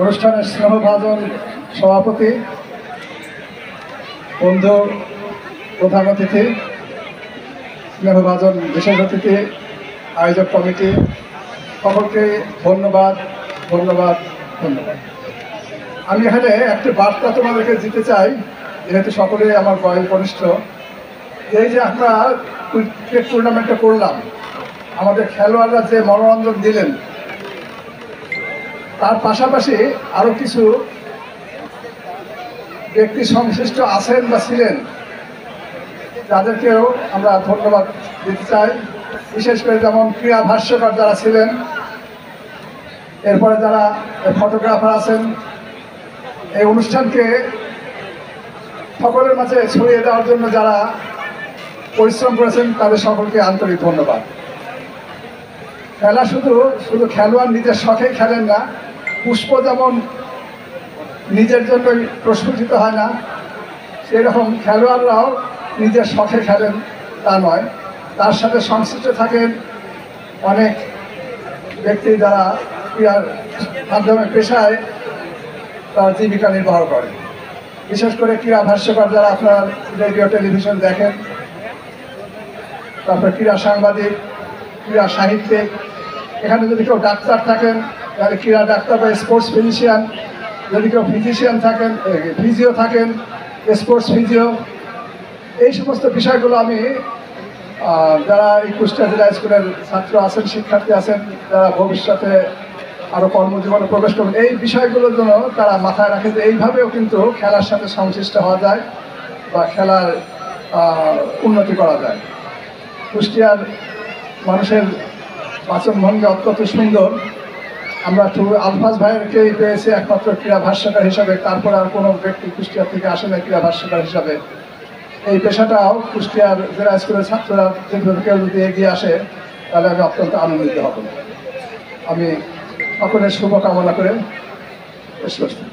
অনুষ্ঠানের স্নেহভাজন সভাপতি, বন্ধু, প্রধান অতিথি, স্নেহভাজন বিশেষ অতিথি, আয়োজক কমিটি, সকলকে ধন্যবাদ ধন্যবাদ ধন্যবাদ। আমি এখানে একটি বার্তা তোমাদেরকে দিতে চাই, যেহেতু সকলেই আমার বয়স কনিষ্ঠ। এই যে আমরা ক্রিকেট টুর্নামেন্টটা করলাম, আমাদের খেলোয়াড়রা যে মনোরঞ্জন দিলেন, তার পাশাপাশি আরও কিছু ব্যক্তি সংশ্লিষ্ট আছেন বা ছিলেন, তাদেরকেও আমরা ধন্যবাদ দিতে চাই। বিশেষ করে যেমন ক্রীড়া ভাষ্যকার যারা ছিলেন, এরপরে যারা ফটোগ্রাফার আছেন, এই অনুষ্ঠানকে সকলের মাঝে ছড়িয়ে দেওয়ার জন্য যারা পরিশ্রম করেছেন, তাদের সকলকে আন্তরিক ধন্যবাদ। খেলা শুধু খেলোয়াড় নিজের শখেই খেলেন না। পুষ্প যেমন নিজের জন্যই প্রস্ফুটিত হয় না, সেই রকম খেলোয়াড়রাও নিজের শখে খেলেন তা নয়, তার সাথে সংশ্লিষ্ট থাকেন অনেক ব্যক্তি যারা ক্রীড়ার মাধ্যমে পেশায় তারা জীবিকা নির্বাহ করে। বিশেষ করে ক্রীড়া ভাষ্যকার যারা আপনার রেডিও টেলিভিশন দেখেন, তারপরে ক্রীড়া সাংবাদিক, ক্রীড়া সাহিত্যিক, এখানে যদি কেউ ডাক্তার থাকেন তাহলে ক্রীড়া ডাক্তার বা স্পোর্টস ফিজিশিয়ান, যদি কেউ ফিজিশিয়ান থাকেন, ফিজিও থাকেন, স্পোর্টস ফিজিও, এই সমস্ত বিষয়গুলো আমি যারা এই কুষ্টিয়া জেলা স্কুলের ছাত্র আছেন, শিক্ষার্থী আছেন, যারা ভবিষ্যতে আরও কর্মজীবনে প্রবেশ করবেন, এই বিষয়গুলোর জন্য তারা মাথায় রাখে যে এইভাবেও কিন্তু খেলার সাথে সংশ্লিষ্ট হওয়া যায় বা খেলার উন্নতি করা যায়। কুষ্টিয়ার মানুষের বাচনভঙ্গি অত্যন্ত সুন্দর। আমরা আলফাজ ভাইয়েরকেই পেয়েছি একমাত্র ক্রীড়া ভাষ্যকার হিসাবে, তারপর আর কোনো ব্যক্তি কুষ্টিয়া থেকে আসে না ক্রীড়া ভাষ্যকার হিসাবে। এই পেশাটাও কুষ্টিয়ার জেলা স্কুলের ছাত্ররা কেউ যদি এগিয়ে আসে তাহলে আমি অত্যন্ত আনন্দিত হব। আমি সকলের শুভকামনা করে শেষ করছি।